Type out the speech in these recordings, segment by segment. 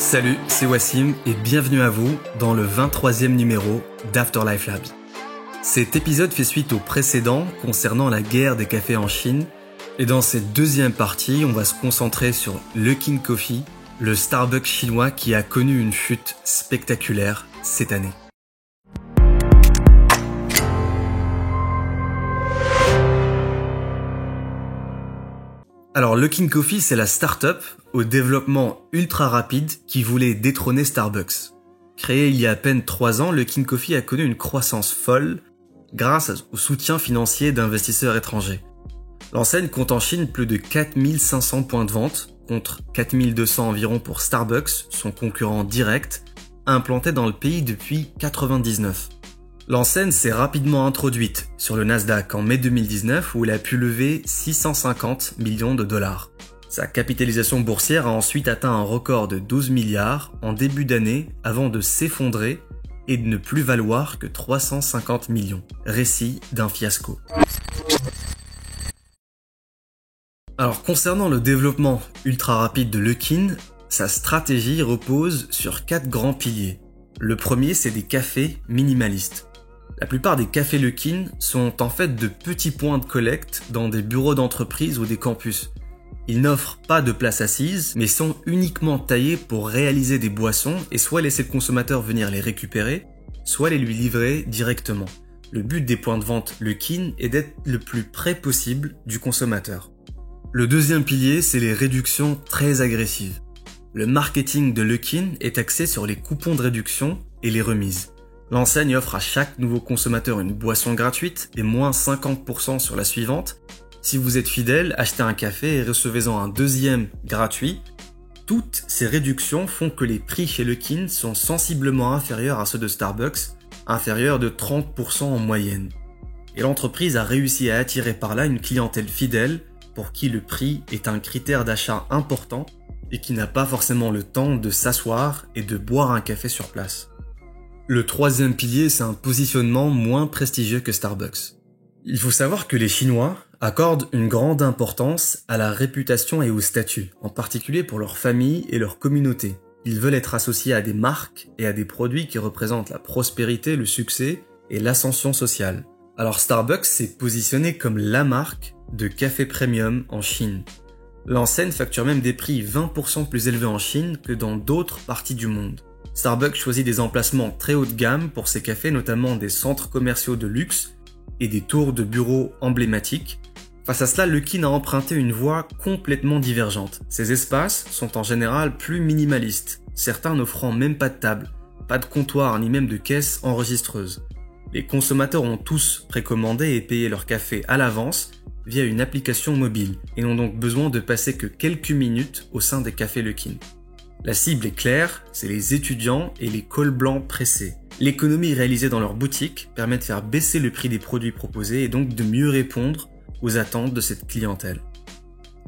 Salut, c'est Wassim et bienvenue à vous dans le 23e numéro d'Afterlife Labs. Cet épisode fait suite au précédent concernant la guerre des cafés en Chine et dans cette deuxième partie, on va se concentrer sur Luckin Coffee, le Starbucks chinois qui a connu une chute spectaculaire cette année. Alors, Luckin Coffee, c'est la start-up au développement ultra rapide qui voulait détrôner Starbucks. Créé il y a à peine 3 ans, Luckin Coffee a connu une croissance folle grâce au soutien financier d'investisseurs étrangers. L'enseigne compte en Chine plus de 4500 points de vente, contre 4200 environ pour Starbucks, son concurrent direct, implanté dans le pays depuis 1999. L'enseigne s'est rapidement introduite sur le Nasdaq en mai 2019 où elle a pu lever 650 millions de dollars. Sa capitalisation boursière a ensuite atteint un record de 12 milliards en début d'année avant de s'effondrer et de ne plus valoir que 350 millions. Récit d'un fiasco. Alors concernant le développement ultra rapide de Luckin, sa stratégie repose sur 4 grands piliers. Le premier, c'est des cafés minimalistes. La plupart des cafés Luckin sont en fait de petits points de collecte dans des bureaux d'entreprise ou des campus. Ils n'offrent pas de place assise, mais sont uniquement taillés pour réaliser des boissons et soit laisser le consommateur venir les récupérer, soit les lui livrer directement. Le but des points de vente Luckin est d'être le plus près possible du consommateur. Le deuxième pilier, c'est les réductions très agressives. Le marketing de Luckin est axé sur les coupons de réduction et les remises. L'enseigne offre à chaque nouveau consommateur une boisson gratuite et moins 50% sur la suivante. Si vous êtes fidèle, achetez un café et recevez-en un deuxième gratuit. Toutes ces réductions font que les prix chez Luckin sont sensiblement inférieurs à ceux de Starbucks, inférieurs de 30% en moyenne. Et l'entreprise a réussi à attirer par là une clientèle fidèle pour qui le prix est un critère d'achat important et qui n'a pas forcément le temps de s'asseoir et de boire un café sur place. Le troisième pilier, c'est un positionnement moins prestigieux que Starbucks. Il faut savoir que les Chinois accordent une grande importance à la réputation et au statut, en particulier pour leur famille et leur communauté. Ils veulent être associés à des marques et à des produits qui représentent la prospérité, le succès et l'ascension sociale. Alors Starbucks s'est positionné comme la marque de café premium en Chine. L'enseigne facture même des prix 20% plus élevés en Chine que dans d'autres parties du monde. Starbucks choisit des emplacements très haut de gamme pour ses cafés, notamment des centres commerciaux de luxe et des tours de bureaux emblématiques. Face à cela, Luckin a emprunté une voie complètement divergente. Ces espaces sont en général plus minimalistes, certains n'offrant même pas de table, pas de comptoir ni même de caisse enregistreuse. Les consommateurs ont tous précommandé et payé leur café à l'avance via une application mobile et n'ont donc besoin de passer que quelques minutes au sein des cafés Luckin. La cible est claire, c'est les étudiants et les cols blancs pressés. L'économie réalisée dans leur boutique permet de faire baisser le prix des produits proposés et donc de mieux répondre aux attentes de cette clientèle.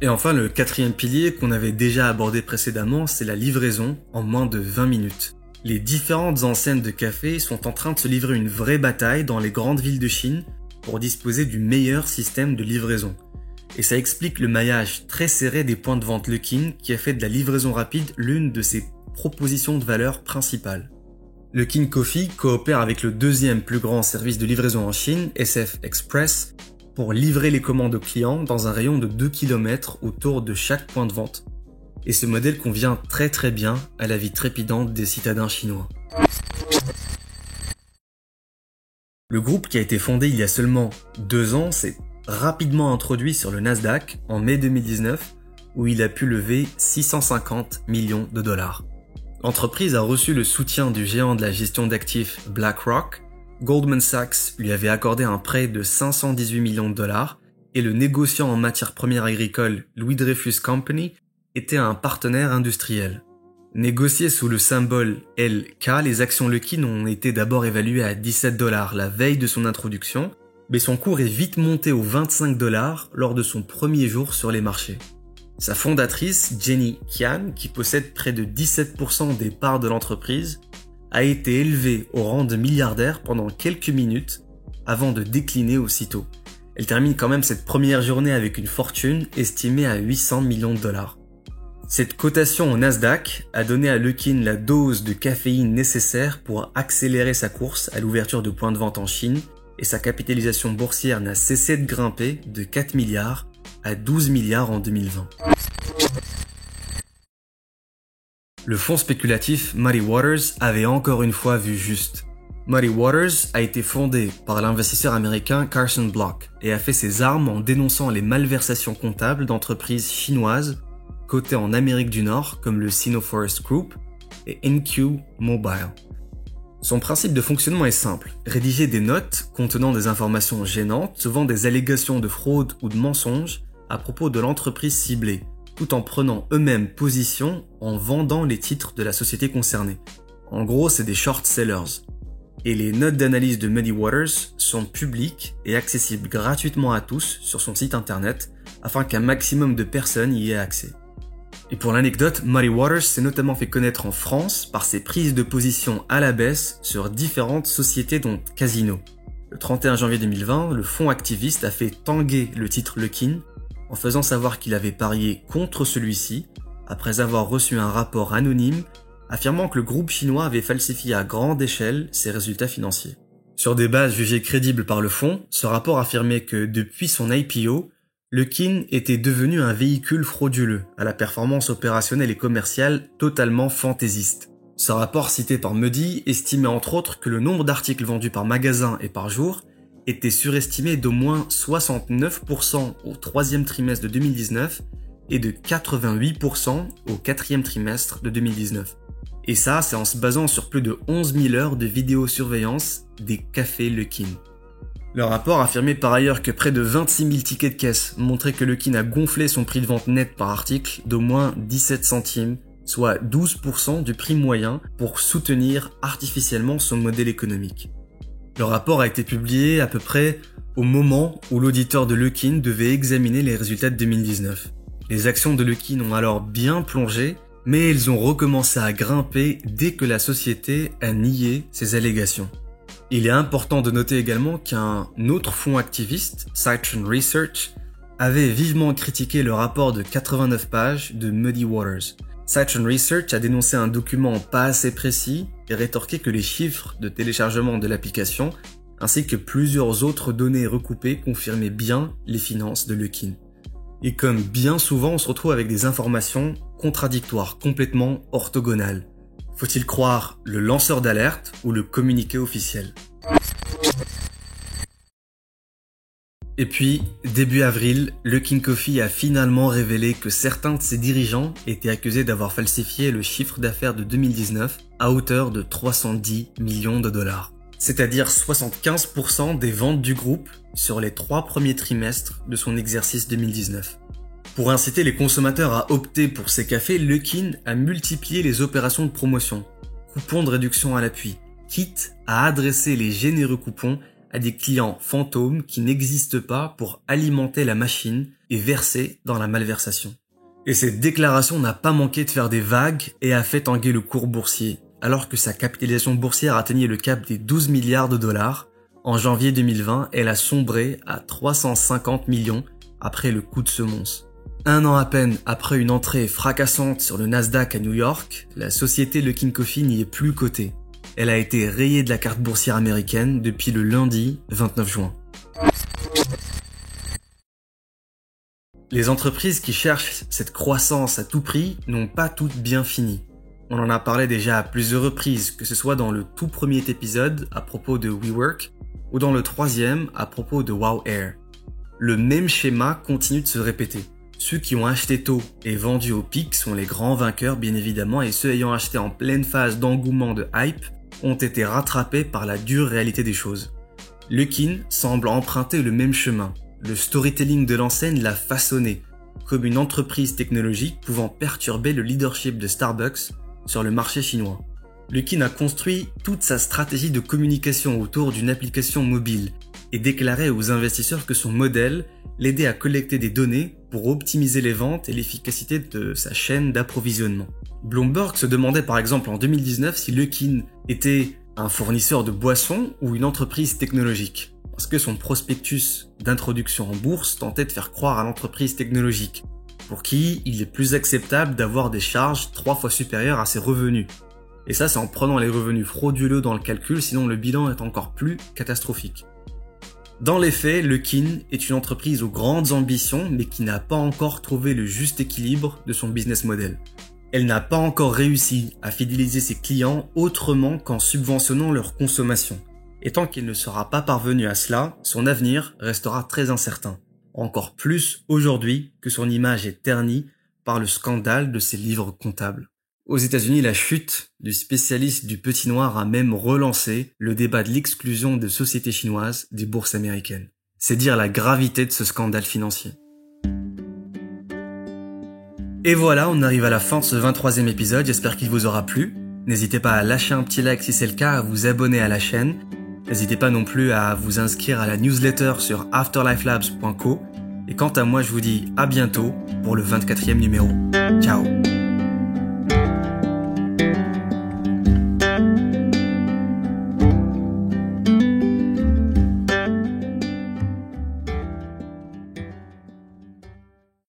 Et enfin, le quatrième pilier qu'on avait déjà abordé précédemment, c'est la livraison en moins de 20 minutes. Les différentes enseignes de café sont en train de se livrer une vraie bataille dans les grandes villes de Chine pour disposer du meilleur système de livraison. Et ça explique le maillage très serré des points de vente Luckin qui a fait de la livraison rapide l'une de ses propositions de valeur principales. Luckin Coffee coopère avec le deuxième plus grand service de livraison en Chine, SF Express, pour livrer les commandes aux clients dans un rayon de 2 km autour de chaque point de vente. Et ce modèle convient très bien à la vie trépidante des citadins chinois. Le groupe qui a été fondé il y a seulement 2 ans s'est rapidement introduit sur le Nasdaq en mai 2019 où il a pu lever 650 millions de dollars. L'entreprise a reçu le soutien du géant de la gestion d'actifs BlackRock. Goldman Sachs lui avait accordé un prêt de 518 millions de dollars et le négociant en matières premières agricoles Louis Dreyfus Company était un partenaire industriel. Négociées sous le symbole LK, les actions Luckin ont été d'abord évaluées à 17 $ la veille de son introduction, mais son cours est vite monté aux 25 $ lors de son premier jour sur les marchés. Sa fondatrice, Jenny Qian, qui possède près de 17% des parts de l'entreprise, a été élevée au rang de milliardaire pendant quelques minutes avant de décliner aussitôt. Elle termine quand même cette première journée avec une fortune estimée à 800 millions de dollars. Cette cotation au Nasdaq a donné à Lukin la dose de caféine nécessaire pour accélérer sa course à l'ouverture de points de vente en Chine, et sa capitalisation boursière n'a cessé de grimper de 4 milliards à 12 milliards en 2020. Le fonds spéculatif Muddy Waters avait encore une fois vu juste. Muddy Waters a été fondé par l'investisseur américain Carson Block et a fait ses armes en dénonçant les malversations comptables d'entreprises chinoises cotées en Amérique du Nord comme le Sino-Forest Group et NQ Mobile. Son principe de fonctionnement est simple, rédiger des notes contenant des informations gênantes, souvent des allégations de fraude ou de mensonges à propos de l'entreprise ciblée, tout en prenant eux-mêmes position en vendant les titres de la société concernée. En gros, c'est des short sellers. Et les notes d'analyse de Muddy Waters sont publiques et accessibles gratuitement à tous sur son site internet afin qu'un maximum de personnes y aient accès. Et pour l'anecdote, Muddy Waters s'est notamment fait connaître en France par ses prises de position à la baisse sur différentes sociétés dont Casino. Le 31 janvier 2020, le fonds activiste a fait tanguer le titre Lukin en faisant savoir qu'il avait parié contre celui-ci après avoir reçu un rapport anonyme affirmant que le groupe chinois avait falsifié à grande échelle ses résultats financiers. Sur des bases jugées crédibles par le fonds, ce rapport affirmait que depuis son IPO, Lukin était devenu un véhicule frauduleux, à la performance opérationnelle et commerciale totalement fantaisiste. Ce rapport cité par Muddy estimait entre autres que le nombre d'articles vendus par magasin et par jour était surestimé d'au moins 69% au troisième trimestre de 2019 et de 88% au quatrième trimestre de 2019. Et ça, c'est en se basant sur plus de 11 000 heures de vidéosurveillance des cafés Lukin. Le rapport affirmait par ailleurs que près de 26 000 tickets de caisse montraient que Lukin a gonflé son prix de vente net par article d'au moins 17 centimes, soit 12% du prix moyen pour soutenir artificiellement son modèle économique. Le rapport a été publié à peu près au moment où l'auditeur de Lukin devait examiner les résultats de 2019. Les actions de Lukin ont alors bien plongé, mais elles ont recommencé à grimper dès que la société a nié ces allégations. Il est important de noter également qu'un autre fonds activiste, Citron Research, avait vivement critiqué le rapport de 89 pages de Muddy Waters. Citron Research a dénoncé un document pas assez précis et rétorqué que les chiffres de téléchargement de l'application ainsi que plusieurs autres données recoupées confirmaient bien les finances de Lukin. Et comme bien souvent, on se retrouve avec des informations contradictoires, complètement orthogonales. Faut-il croire le lanceur d'alerte ou le communiqué officiel? Et puis, début avril, Luckin Coffee a finalement révélé que certains de ses dirigeants étaient accusés d'avoir falsifié le chiffre d'affaires de 2019 à hauteur de 310 millions de dollars. C'est-à-dire 75% des ventes du groupe sur les 3 premiers trimestres de son exercice 2019. Pour inciter les consommateurs à opter pour ces cafés, Luckin a multiplié les opérations de promotion, coupons de réduction à l'appui, quitte à adresser les généreux coupons à des clients fantômes qui n'existent pas pour alimenter la machine et verser dans la malversation. Et cette déclaration n'a pas manqué de faire des vagues et a fait tanguer le cours boursier, alors que sa capitalisation boursière atteignait le cap des 12 milliards de dollars. En janvier 2020, elle a sombré à 350 millions après le coup de semonce. Un an à peine après une entrée fracassante sur le Nasdaq à New York, la société Luckin Coffee n'y est plus cotée. Elle a été rayée de la carte boursière américaine depuis le lundi 29 juin. Les entreprises qui cherchent cette croissance à tout prix n'ont pas toutes bien fini. On en a parlé déjà à plusieurs reprises, que ce soit dans le tout premier épisode à propos de WeWork ou dans le troisième à propos de Wow Air. Le même schéma continue de se répéter. Ceux qui ont acheté tôt et vendu au pic sont les grands vainqueurs bien évidemment, et ceux ayant acheté en pleine phase d'engouement de hype ont été rattrapés par la dure réalité des choses. Luckin semble emprunter le même chemin. Le storytelling de l'enseigne l'a façonné, comme une entreprise technologique pouvant perturber le leadership de Starbucks sur le marché chinois. Luckin a construit toute sa stratégie de communication autour d'une application mobile et déclarait aux investisseurs que son modèle l'aidait à collecter des données pour optimiser les ventes et l'efficacité de sa chaîne d'approvisionnement. Bloomberg se demandait par exemple en 2019 si Luckin était un fournisseur de boissons ou une entreprise technologique, parce que son prospectus d'introduction en bourse tentait de faire croire à l'entreprise technologique. pour qui il est plus acceptable d'avoir des charges 3 fois supérieures à ses revenus. Et ça, c'est en prenant les revenus frauduleux dans le calcul, sinon le bilan est encore plus catastrophique. Dans les faits, Luckin est une entreprise aux grandes ambitions, mais qui n'a pas encore trouvé le juste équilibre de son business model. Elle n'a pas encore réussi à fidéliser ses clients autrement qu'en subventionnant leur consommation. Et tant qu'il ne sera pas parvenu à cela, son avenir restera très incertain. Encore plus aujourd'hui que son image est ternie par le scandale de ses livres comptables. Aux États-Unis, la chute du spécialiste du petit noir a même relancé le débat de l'exclusion de sociétés chinoises des bourses américaines. C'est dire la gravité de ce scandale financier. Et voilà, on arrive à la fin de ce 23e épisode, j'espère qu'il vous aura plu. N'hésitez pas à lâcher un petit like si c'est le cas, à vous abonner à la chaîne. N'hésitez pas non plus à vous inscrire à la newsletter sur afterlifelabs.co. Et quant à moi, je vous dis à bientôt pour le 24e numéro. Ciao!